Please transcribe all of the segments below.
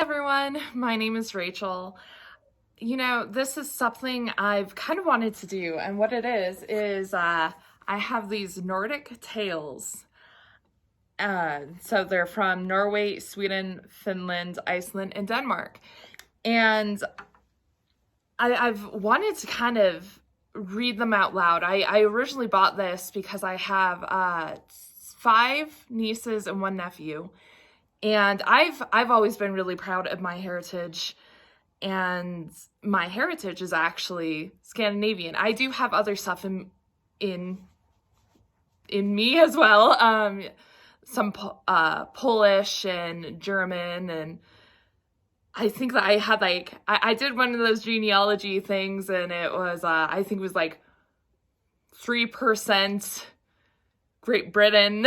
Everyone, my name is Rachel. This is something I've kind of wanted to do, and what it is I have these Nordic tales. So they're from Norway, Sweden, Finland, Iceland, and Denmark. And I've wanted to kind of read them out loud. I originally bought this because I have 5 nieces and 1 nephew. And I've always been really proud of my heritage, and my heritage is actually Scandinavian. I do have other stuff in me as well. Some Polish and German, and I think that I had I did one of those genealogy things, and it was I think it was like 3% Great Britain,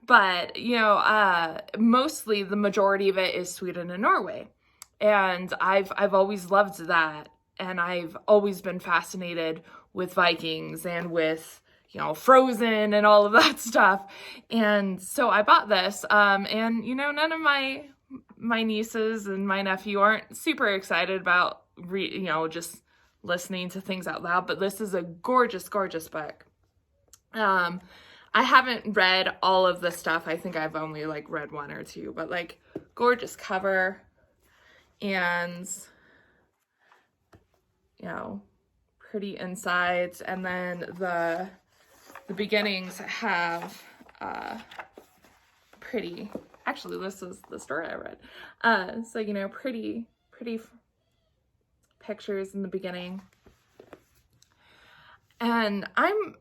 but mostly the majority of it is Sweden and Norway, and I've always loved that, and I've always been fascinated with Vikings and with Frozen and all of that stuff, and so I bought this, and none of my nieces and my nephew aren't super excited about just listening to things out loud, but this is a gorgeous book. I haven't read all of the stuff. I think I've only read 1 or 2, but gorgeous cover, and pretty insides, and then the beginnings have pretty, actually this is the story I read. So pretty pictures in the beginning. And I'm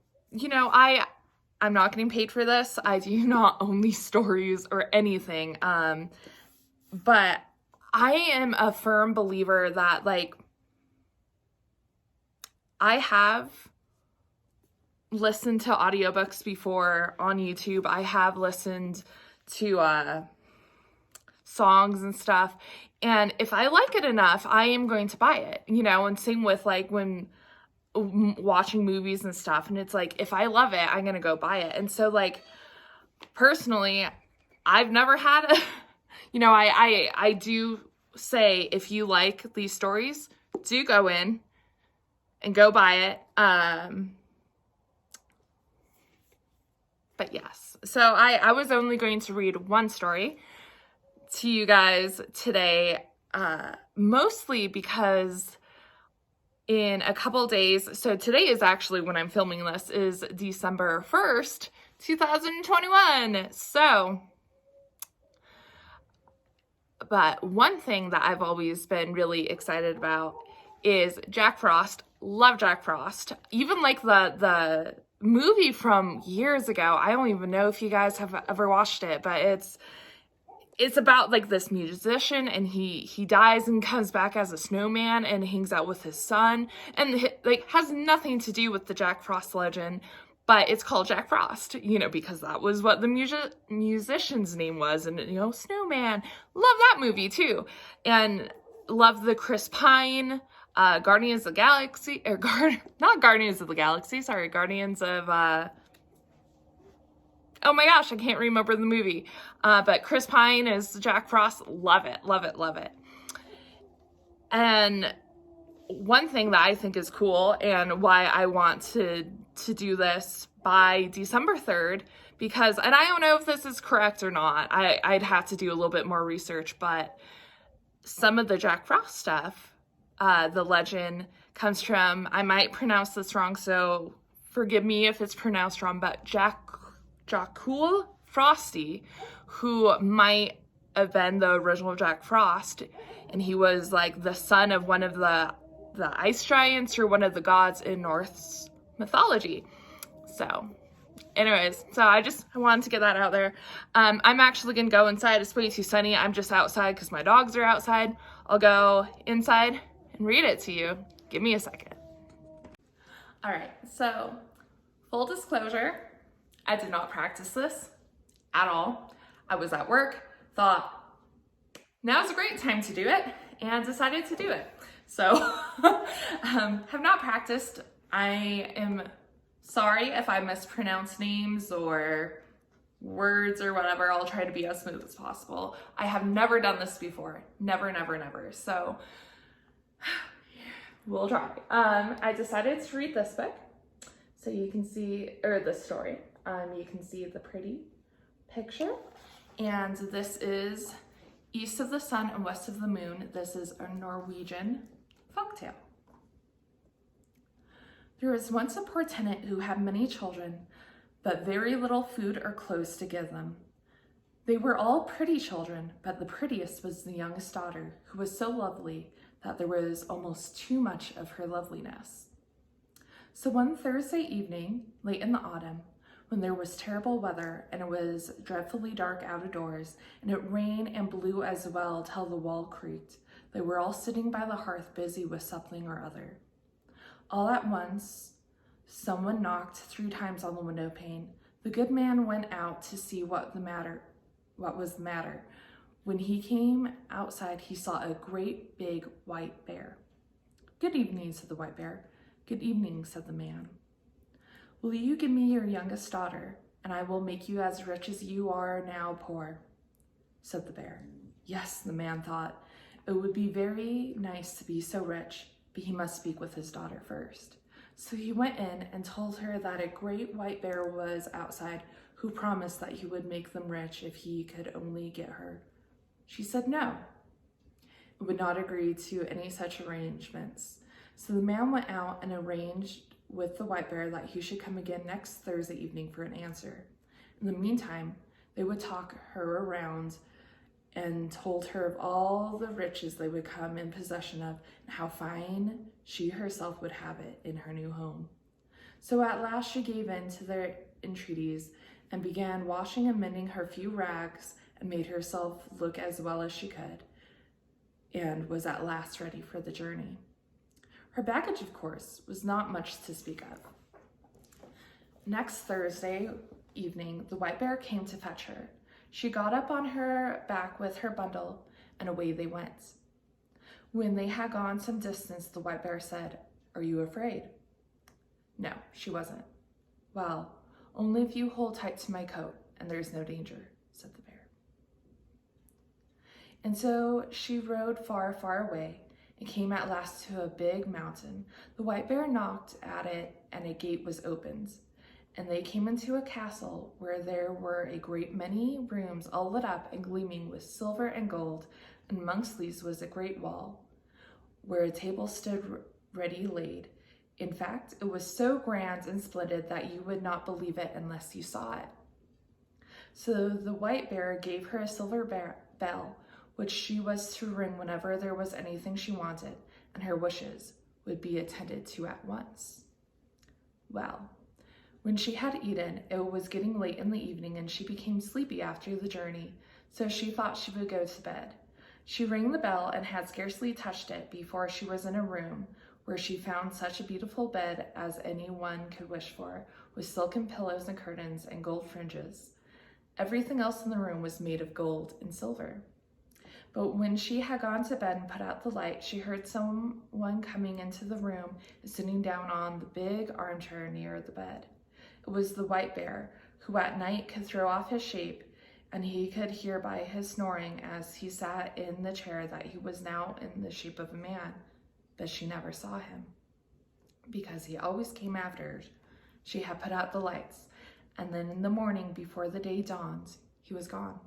not getting paid for this. I do not own these stories or anything. But I am a firm believer that I have listened to audiobooks before on YouTube. I have listened to songs and stuff. And if I like it enough, I am going to buy it, and same with when watching movies and stuff, and it's if I love it, I'm gonna go buy it. And so personally, I've never had a I do say, if you like these stories, do go in and go buy it. But yes, so I was only going to read 1 story to you guys today, mostly because in a couple days, so today is actually, when I'm filming this, is December 1st, 2021. So, but one thing that I've always been really excited about is Jack Frost. Love Jack Frost. Even the movie from years ago. I don't even know if you guys have ever watched it, but it's about this musician, and he dies and comes back as a snowman and hangs out with his son, and has nothing to do with the Jack Frost legend, but it's called Jack Frost, because that was what the musician's name was, and snowman. Love that movie too, and love the Chris Pine Guardians of the Galaxy, or not Guardians of the Galaxy, sorry, Guardians of oh my gosh, I can't remember the movie. But Chris Pine is Jack Frost. Love it, love it, love it. And one thing that I think is cool, and why I want to do this by December 3rd, because, and I don't know if this is correct or not, I'd have to do a little bit more research, but some of the Jack Frost stuff, the legend comes from, I might pronounce this wrong, so forgive me if it's pronounced wrong, but Jacul Frosty, who might have been the original Jack Frost, and he was the son of one of the ice giants, or one of the gods in Norse mythology. So anyways, so I wanted to get that out there. I'm actually gonna go inside. It's way too sunny. I'm just outside because my dogs are outside. I'll go inside and read it to you. Give me a second. All right, so full disclosure, I did not practice this at all. I was at work, thought now's a great time to do it, and decided to do it. So have not practiced. I am sorry if I mispronounce names or words or whatever, I'll try to be as smooth as possible. I have never done this before. Never, never, never. So we'll try. I decided to read this book so you can see, or this story. You can see the pretty picture. And this is East of the Sun and West of the Moon. This is a Norwegian folktale. There was once a poor tenant who had many children, but very little food or clothes to give them. They were all pretty children, but the prettiest was the youngest daughter, who was so lovely that there was almost too much of her loveliness. So one Thursday evening, late in the autumn, when there was terrible weather and it was dreadfully dark out of doors, and it rained and blew as well till the wall creaked, they were all sitting by the hearth busy with something or other. All at once, someone knocked 3 times on the window pane. The good man went out to see what was the matter. When he came outside, he saw a great big white bear. "Good evening," said the white bear. "Good evening," said the man. "Will you give me your youngest daughter, and I will make you as rich as you are now poor?" said the bear. Yes, the man thought, it would be very nice to be so rich, but he must speak with his daughter first. So he went in and told her that a great white bear was outside, who promised that he would make them rich if he could only get her. She said no, and would not agree to any such arrangements. So the man went out and arranged with the white bear that he should come again next Thursday evening for an answer. In the meantime, they would talk her around and told her of all the riches they would come in possession of and how fine she herself would have it in her new home. So at last she gave in to their entreaties and began washing and mending her few rags and made herself look as well as she could, and was at last ready for the journey. Her baggage, of course, was not much to speak of. Next Thursday evening, the white bear came to fetch her. She got up on her back with her bundle, and away they went. When they had gone some distance, the white bear said, "Are you afraid?" No, she wasn't. "Well, only if you hold tight to my coat, and there's no danger," said the bear. And so she rode far, far away, and came at last to a big mountain. The white bear knocked at it, and a gate was opened. And they came into a castle where there were a great many rooms all lit up and gleaming with silver and gold, and amongst these was a great wall, where a table stood ready laid. In fact, it was so grand and splendid that you would not believe it unless you saw it. So the white bear gave her a silver bell, which she was to ring whenever there was anything she wanted, and her wishes would be attended to at once. Well, when she had eaten, it was getting late in the evening, and she became sleepy after the journey, so she thought she would go to bed. She rang the bell and had scarcely touched it before she was in a room where she found such a beautiful bed as any one could wish for, with silken pillows and curtains and gold fringes. Everything else in the room was made of gold and silver. But when she had gone to bed and put out the light, she heard someone coming into the room and sitting down on the big armchair near the bed. It was the white bear, who at night could throw off his shape, and he could hear by his snoring as he sat in the chair that he was now in the shape of a man, but she never saw him, because he always came after she had put out the lights, and then in the morning before the day dawned, he was gone.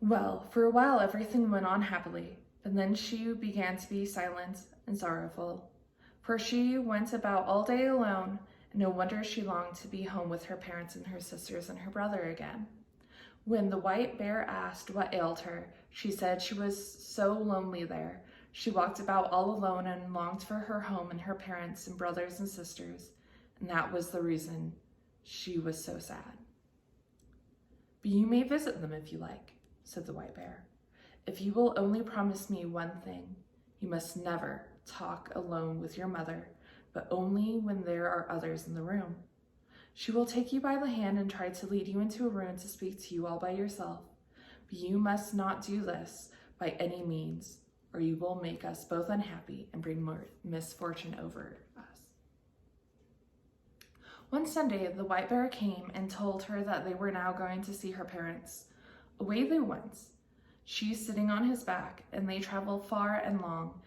Well, for a while everything went on happily, but then she began to be silent and sorrowful, for she went about all day alone, and no wonder she longed to be home with her parents and her sisters and her brother again. When the white bear asked what ailed her, she said she was so lonely there. She walked about all alone and longed for her home and her parents and brothers and sisters, and that was the reason she was so sad. "But you may visit them if you like," said the white bear, "if you will only promise me one thing. You must never talk alone with your mother, but only when there are others in the room. She will take you by the hand and try to lead you into a room to speak to you all by yourself. But you must not do this by any means, or you will make us both unhappy and bring more misfortune over us." One Sunday, the white bear came and told her that they were now going to see her parents. Away they went, she sitting on his back, and they traveled far and long.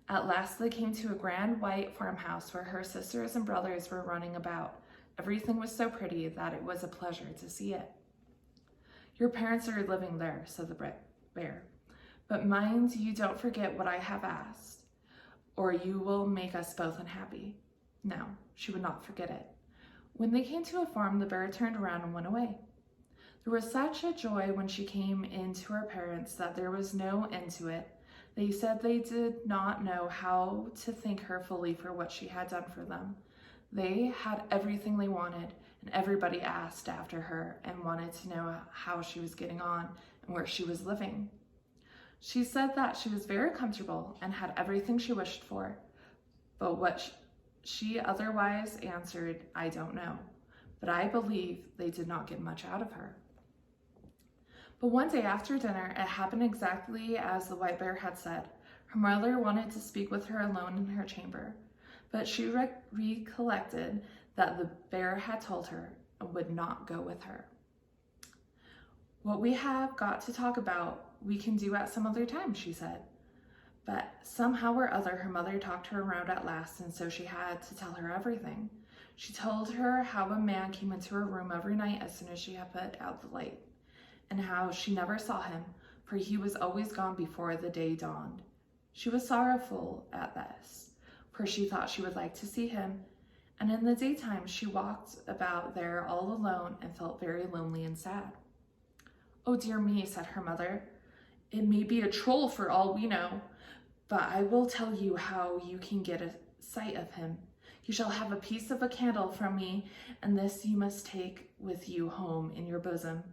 At last they came to a grand white farmhouse where her sisters and brothers were running about. Everything was so pretty that it was a pleasure to see it. Your parents are living there, said the bear. But mind you don't forget what I have asked, or you will make us both unhappy. No, she would not forget it. When they came to a farm, the bear turned around and went away. There was such a joy when she came in to her parents that there was no end to it. They said they did not know how to thank her fully for what she had done for them. They had everything they wanted, and everybody asked after her and wanted to know how she was getting on and where she was living. She said that she was very comfortable and had everything she wished for, but what she otherwise answered, I don't know, but I believe they did not get much out of her. But one day after dinner, it happened exactly as the white bear had said. Her mother wanted to speak with her alone in her chamber, but she recollected that the bear had told her and would not go with her. What we have got to talk about, we can do at some other time, she said. But somehow or other, her mother talked her around at last, and so she had to tell her everything. She told her how a man came into her room every night as soon as she had put out the light, and how she never saw him, for he was always gone before the day dawned. She was sorrowful at this, for she thought she would like to see him, and in the daytime she walked about there all alone and felt very lonely and sad. Oh dear me, said her mother. It may be a troll for all we know, but I will tell you how you can get a sight of him. You shall have a piece of a candle from me, and this you must take with you home in your bosom.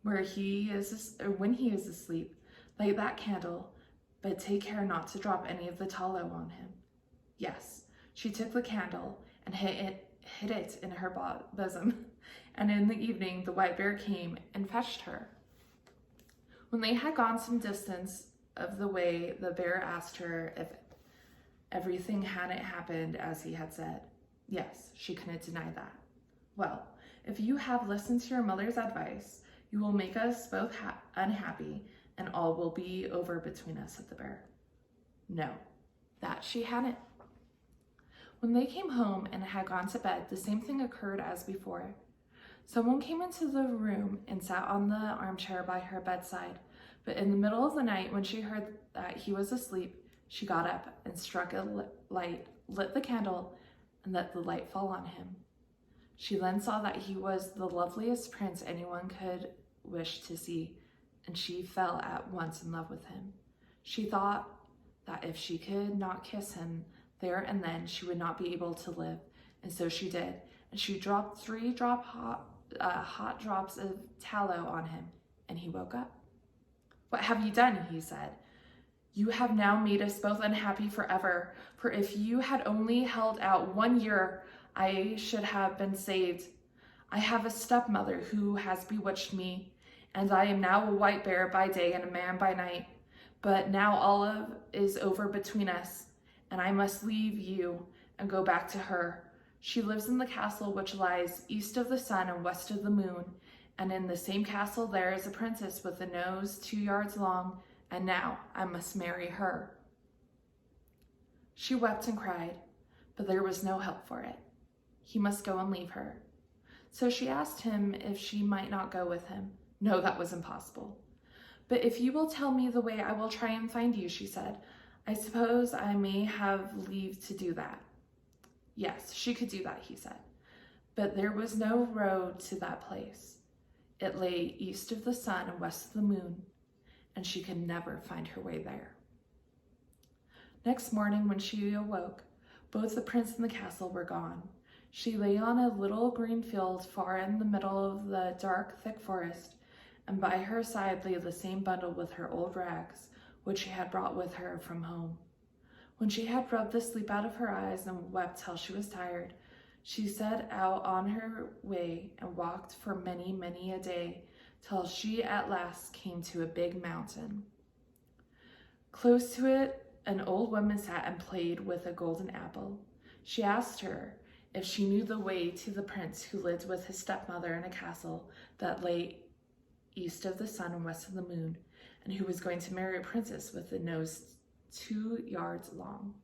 When he is asleep, light that candle, but take care not to drop any of the tallow on him. Yes, she took the candle and hid it in her bosom, and in the evening the white bear came and fetched her. When they had gone some distance of the way, the bear asked her if everything hadn't happened as he had said. Yes, she couldn't deny that. Well, if you have listened to your mother's advice, you will make us both unhappy, and all will be over between us, said the bear. No, that she hadn't. When they came home and had gone to bed, the same thing occurred as before. Someone came into the room and sat on the armchair by her bedside, but in the middle of the night, when she heard that he was asleep, she got up and struck a light, lit the candle, and let the light fall on him. She then saw that he was the loveliest prince anyone could wish to see, and she fell at once in love with him. She thought that if she could not kiss him there and then, she would not be able to live, and so she did, and she dropped 3 hot drops of tallow on him, and he woke up. What have you done? He said. You have now made us both unhappy forever, for if you had only held out 1 year, I should have been saved. I have a stepmother who has bewitched me, and I am now a white bear by day and a man by night. But now all is over between us, and I must leave you and go back to her. She lives in the castle which lies east of the sun and west of the moon, and in the same castle there is a princess with a nose 2 yards long, and now I must marry her. She wept and cried, but there was no help for it. He must go and leave her. So she asked him if she might not go with him. No, that was impossible. But if you will tell me the way, I will try and find you, she said. I suppose I may have leave to do that. Yes, she could do that, he said. But there was no road to that place. It lay east of the sun and west of the moon, and she could never find her way there. Next morning, when she awoke, both the prince and the castle were gone. She lay on a little green field far in the middle of the dark, thick forest, and by her side lay the same bundle with her old rags, which she had brought with her from home. When she had rubbed the sleep out of her eyes and wept till she was tired, she set out on her way and walked for many, many a day, till she at last came to a big mountain. Close to it, an old woman sat and played with a golden apple. She asked her if she knew the way to the prince who lived with his stepmother in a castle that lay east of the sun and west of the moon, and who was going to marry a princess with a nose 2 yards long.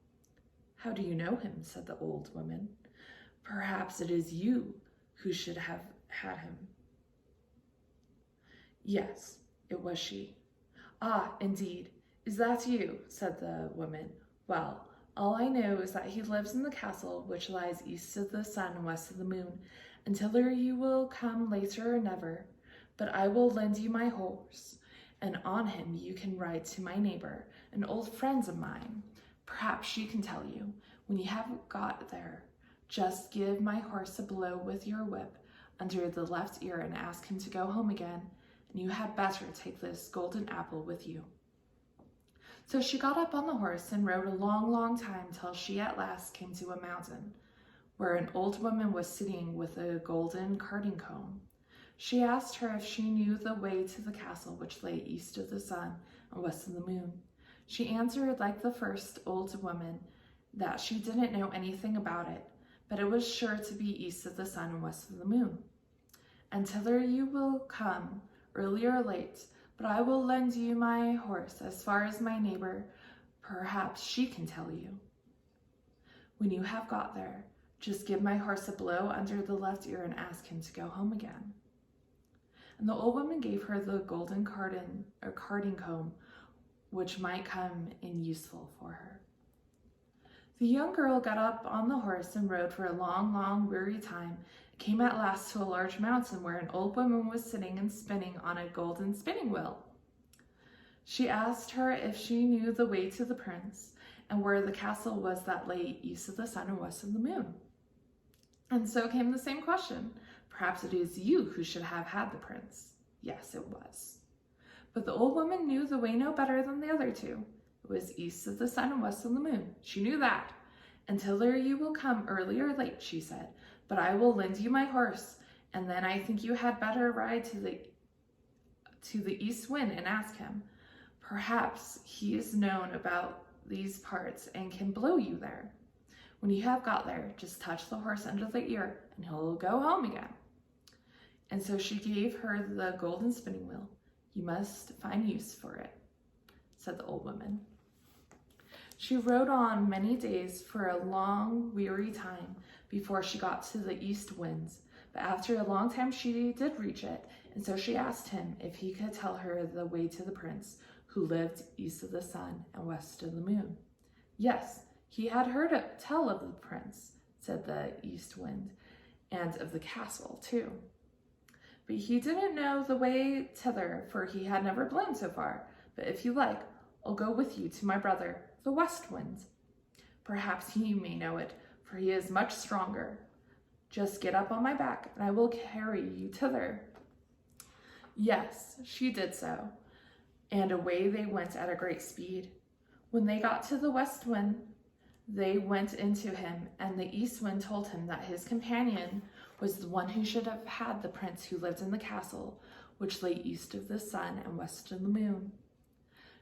How do you know him? Said the old woman. Perhaps it is you who should have had him. Yes, it was she. Ah, indeed, is that you? Said the woman. Well, all I know is that he lives in the castle which lies east of the sun and west of the moon, and thither you will come later or never. But I will lend you my horse, and on him you can ride to my neighbor, an old friend of mine. Perhaps she can tell you. When you have got there, just give my horse a blow with your whip under the left ear and ask him to go home again, and you had better take this golden apple with you. So she got up on the horse and rode a long, long time till she at last came to a mountain, where an old woman was sitting with a golden carding comb. She asked her if she knew the way to the castle which lay east of the sun and west of the moon. She answered like the first old woman that she didn't know anything about it, but it was sure to be east of the sun and west of the moon. And thither you will come, early or late, but I will lend you my horse as far as my neighbor. Perhaps she can tell you. When you have got there, just give my horse a blow under the left ear and ask him to go home again. And the old woman gave her the golden carding comb, which might come in useful for her. The young girl got up on the horse and rode for a long, long, weary time, and came at last to a large mountain where an old woman was sitting and spinning on a golden spinning wheel. She asked her if she knew the way to the prince, and where the castle was that lay east of the sun and west of the moon. And so came the same question. Perhaps it is you who should have had the prince. Yes, it was. But the old woman knew the way no better than the other two. It was east of the sun and west of the moon. She knew that. Until there you will come early or late, she said, but I will lend you my horse, and then I think you had better ride to the east wind and ask him. Perhaps he is known about these parts and can blow you there. When you have got there, just touch the horse under the ear, and he'll go home again. And so she gave her the golden spinning wheel. You must find use for it, said the old woman. She rode on many days for a long, weary time before she got to the east winds, but after a long time she did reach it, and so she asked him if he could tell her the way to the prince who lived east of the sun and west of the moon. Yes, he had heard tell of the prince, said the east wind, and of the castle too. But he didn't know the way thither, for he had never blown so far. But if you like, I'll go with you to my brother, the west wind. Perhaps he may know it, for he is much stronger. Just get up on my back, and I will carry you thither. Yes, she did so, and away they went at a great speed. When they got to the west wind, they went into him, and the east wind told him that his companion was the one who should have had the prince who lived in the castle, which lay east of the sun and west of the moon.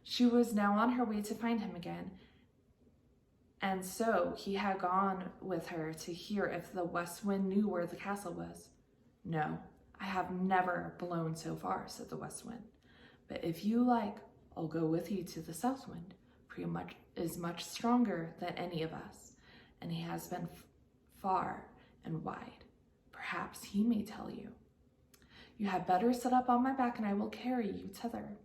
She was now on her way to find him again, and so he had gone with her to hear if the west wind knew where the castle was. No, I have never blown so far, said the west wind. But if you like, I'll go with you to the south wind, for he is much stronger than any of us, and he has been far and wide. Perhaps he may tell you. You had better sit up on my back, and I will carry you thither.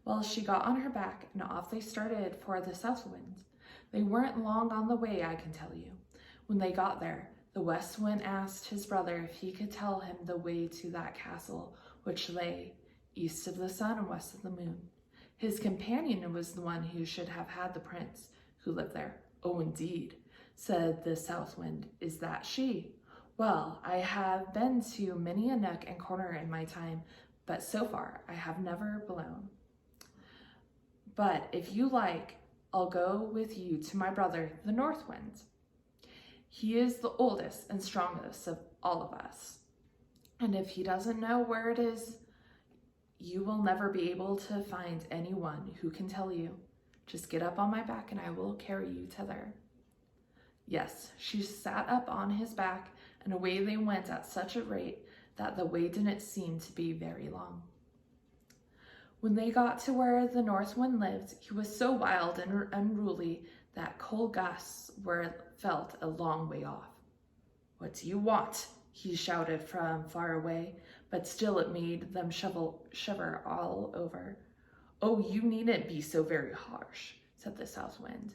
Well, she got on her back, and off they started for the south wind. They weren't long on the way, I can tell you. When they got there, the west wind asked his brother if he could tell him the way to that castle which lay east of the sun and west of the moon. His companion was the one who should have had the prince who lived there. Oh, indeed, said the south wind. Is that she? Well, I have been to many a nook and corner in my time, but so far I have never blown. But if you like, I'll go with you to my brother, the north wind. He is the oldest and strongest of all of us. And if he doesn't know where it is, you will never be able to find anyone who can tell you. Just get up on my back and I will carry you thither. Yes, she sat up on his back, and away they went at such a rate that the way didn't seem to be very long. When they got to where the North Wind lived, he was so wild and unruly that cold gusts were felt a long way off. "What do you want?" he shouted from far away, but still it made them shiver all over. "Oh, you needn't be so very harsh," said the South Wind.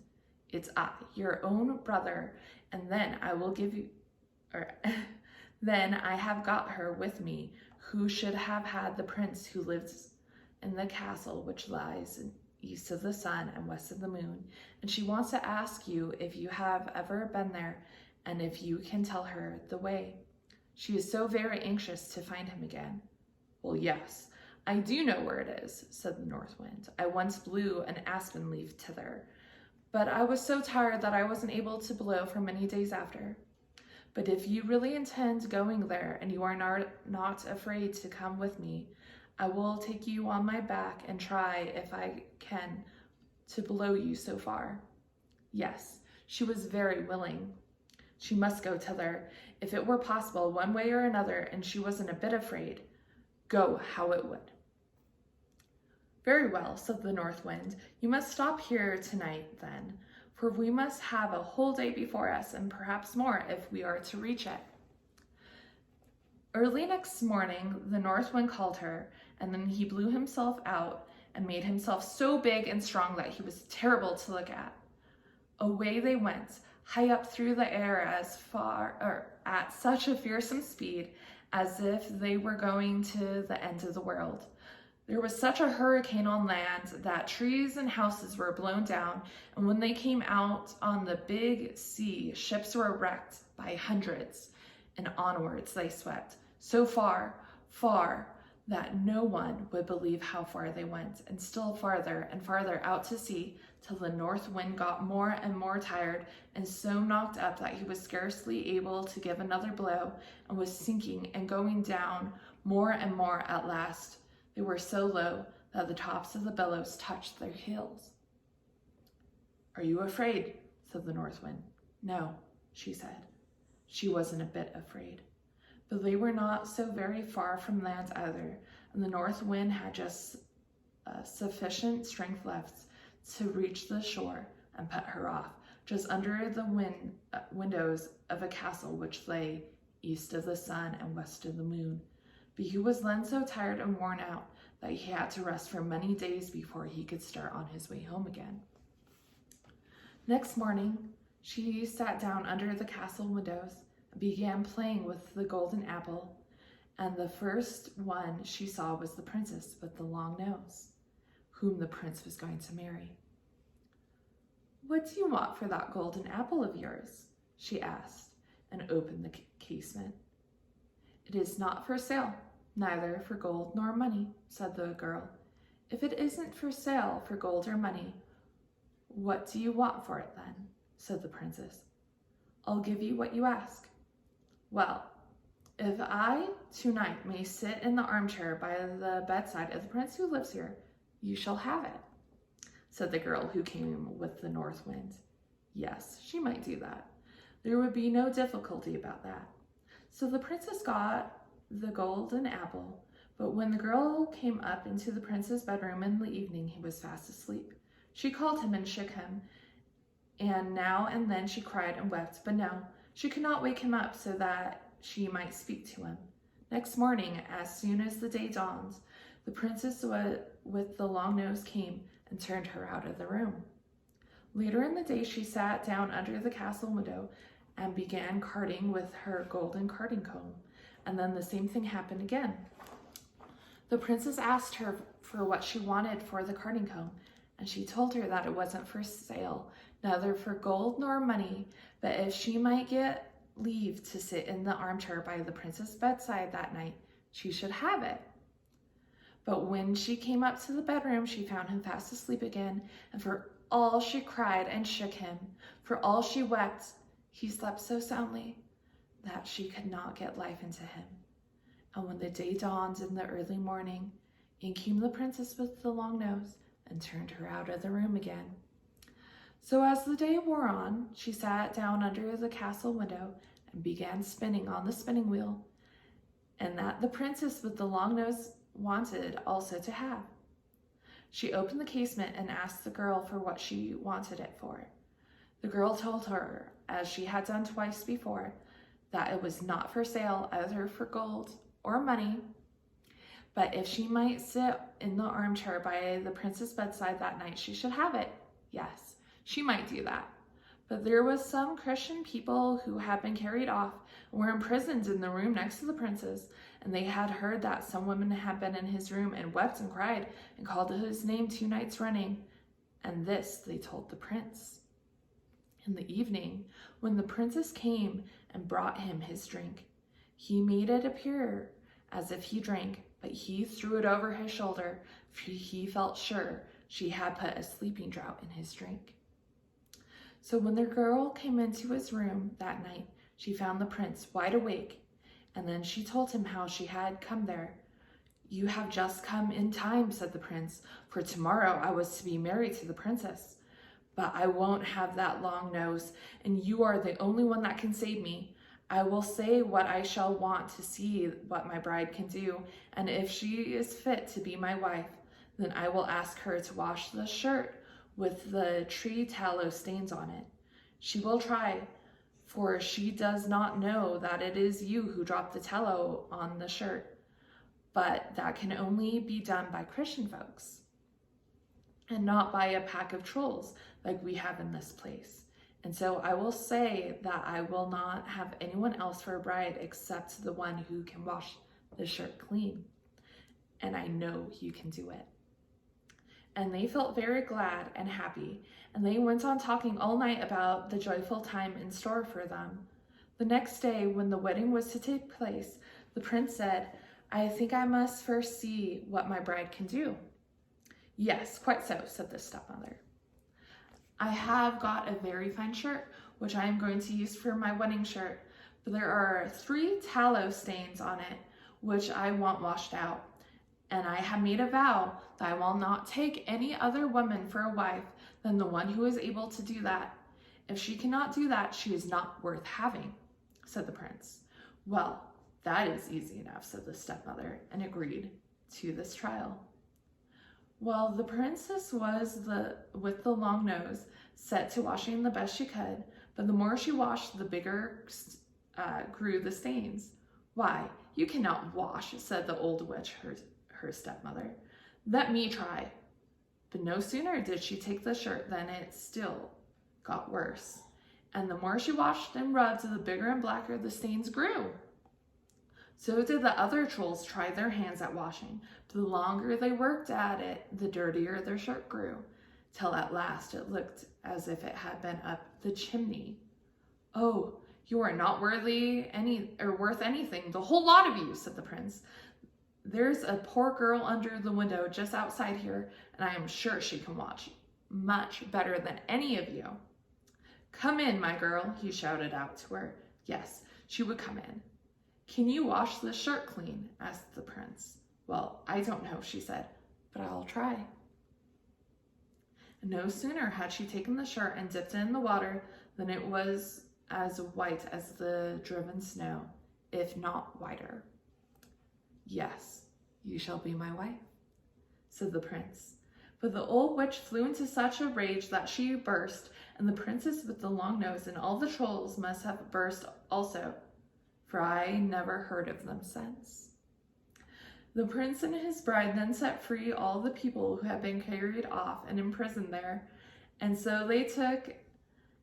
"It's I, your own brother, and then then I have got her with me, who should have had the prince who lives in the castle which lies east of the sun and west of the moon, and she wants to ask you if you have ever been there and if you can tell her the way. She is so very anxious to find him again." "Well, yes, I do know where it is," said the North Wind. "I once blew an aspen leaf thither, but I was so tired that I wasn't able to blow for many days after. But if you really intend going there and you are not afraid to come with me, I will take you on my back and try if I can to blow you so far." Yes, she was very willing. She must go thither, if it were possible, one way or another, and she wasn't a bit afraid, go how it would. "Very well," said the North Wind. "You must stop here tonight then, for we must have a whole day before us, and perhaps more if we are to reach it." Early next morning, the North Wind called her, and then he blew himself out and made himself so big and strong that he was terrible to look at. Away they went, high up through the air at such a fearsome speed as if they were going to the end of the world. There was such a hurricane on land that trees and houses were blown down, and when they came out on the big sea, ships were wrecked by hundreds, and onwards they swept, so far, far, that no one would believe how far they went, and still farther and farther out to sea, till the North Wind got more and more tired and so knocked up that he was scarcely able to give another blow, and was sinking and going down more and more. At last they were so low that the tops of the billows touched their heels. "Are you afraid?" said the North Wind. "No," she said. She wasn't a bit afraid. But they were not so very far from land either, and the North Wind had just sufficient strength left to reach the shore and put her off, just under the windows of a castle which lay east of the sun and west of the moon. But he was then so tired and worn out that he had to rest for many days before he could start on his way home again. Next morning, she sat down under the castle windows and began playing with the golden apple, and the first one she saw was the princess with the long nose, whom the prince was going to marry. "What do you want for that golden apple of yours?" she asked, and opened the casement. "It is not for sale, neither for gold nor money," said the girl. "If it isn't for sale for gold or money, what do you want for it then?" said the princess. "I'll give you what you ask." "Well, if I tonight may sit in the armchair by the bedside of the prince who lives here, you shall have it," said the girl who came with the North Wind. Yes, she might do that. There would be no difficulty about that. So the princess got the golden apple, but when the girl came up into the prince's bedroom in the evening, he was fast asleep. She called him and shook him, and now and then she cried and wept, but no, she could not wake him up so that she might speak to him. Next morning, as soon as the day dawned, the princess with the long nose came and turned her out of the room. Later in the day, she sat down under the castle window and began carding with her golden carding comb, and then the same thing happened again. The princess asked her for what she wanted for the carding comb, and she told her that it wasn't for sale, neither for gold nor money, but if she might get leave to sit in the armchair by the prince's bedside that night, she should have it. But when she came up to the bedroom, she found him fast asleep again, and for all she cried and shook him, for all she wept, he slept so soundly that she could not get life into him. And when the day dawned in the early morning, in came the princess with the long nose and turned her out of the room again. So as the day wore on, she sat down under the castle window and began spinning on the spinning wheel, and that the princess with the long nose wanted also to have. She opened the casement and asked the girl for what she wanted it for. The girl told her, as she had done twice before, that it was not for sale either for gold or money, but if she might sit in the armchair by the prince's bedside that night, she should have it. Yes, she might do that. But there was some Christian people who had been carried off and were imprisoned in the room next to the prince's, and they had heard that some women had been in his room and wept and cried and called his name 2 nights running. And this they told the prince. In the evening, when the princess came and brought him his drink, he made it appear as if he drank, but he threw it over his shoulder, for he felt sure she had put a sleeping draught in his drink. So when the girl came into his room that night, she found the prince wide awake, and then she told him how she had come there. "You have just come in time," said the prince, "for tomorrow I was to be married to the princess. But I won't have that long nose, and you are the only one that can save me. I will say what I shall want to see what my bride can do, and if she is fit to be my wife, then I will ask her to wash the shirt with the tree tallow stains on it. She will try, for she does not know that it is you who dropped the tallow on the shirt, but that can only be done by Christian folks, and not by a pack of trolls like we have in this place. And so I will say that I will not have anyone else for a bride except the one who can wash the shirt clean. And I know you can do it." And they felt very glad and happy, and they went on talking all night about the joyful time in store for them. The next day, when the wedding was to take place, the prince said, "I think I must first see what my bride can do." "Yes, quite so," said the stepmother. "I have got a very fine shirt, which I am going to use for my wedding shirt, but there are 3 tallow stains on it, which I want washed out. And I have made a vow that I will not take any other woman for a wife than the one who is able to do that. If she cannot do that, she is not worth having," said the prince. "Well, that is easy enough," said the stepmother, and agreed to this trial. Well, the princess was with the long nose set to washing the best she could, but the more she washed, the bigger grew the stains. "Why, you cannot wash," said the old witch, her stepmother. "Let me try." But no sooner did she take the shirt than it still got worse. And the more she washed and rubbed, the bigger and blacker the stains grew. So did the other trolls try their hands at washing, but the longer they worked at it, the dirtier their shirt grew, till at last it looked as if it had been up the chimney. "Oh, you are not worth anything, the whole lot of you," said the prince. "There's a poor girl under the window just outside here, and I am sure she can wash much better than any of you. Come in, my girl," he shouted out to her. Yes, she would come in. "Can you wash the shirt clean?" asked the prince. "Well, I don't know," she said, "but I'll try." No sooner had she taken the shirt and dipped it in the water than it was as white as the driven snow, if not whiter. "Yes, you shall be my wife," said the prince. But the old witch flew into such a rage that she burst, and the princess with the long nose and all the trolls must have burst also, for I never heard of them since. The prince and his bride then set free all the people who had been carried off and imprisoned there, and so they took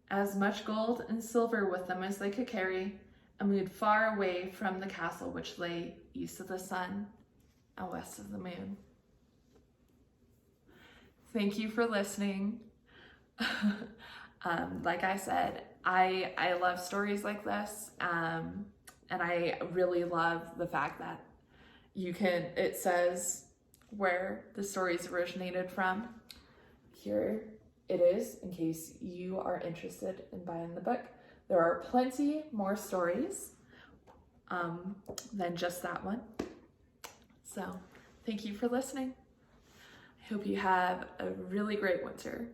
as much gold and silver with them as they could carry, and moved far away from the castle, which lay east of the sun and west of the moon. Thank you for listening. Like I said, I love stories like this, and I really love the fact that it says where the stories originated from. Here it is, in case you are interested in buying the book. There are plenty more stories than just that one. So thank you for listening. I hope you have a really great winter.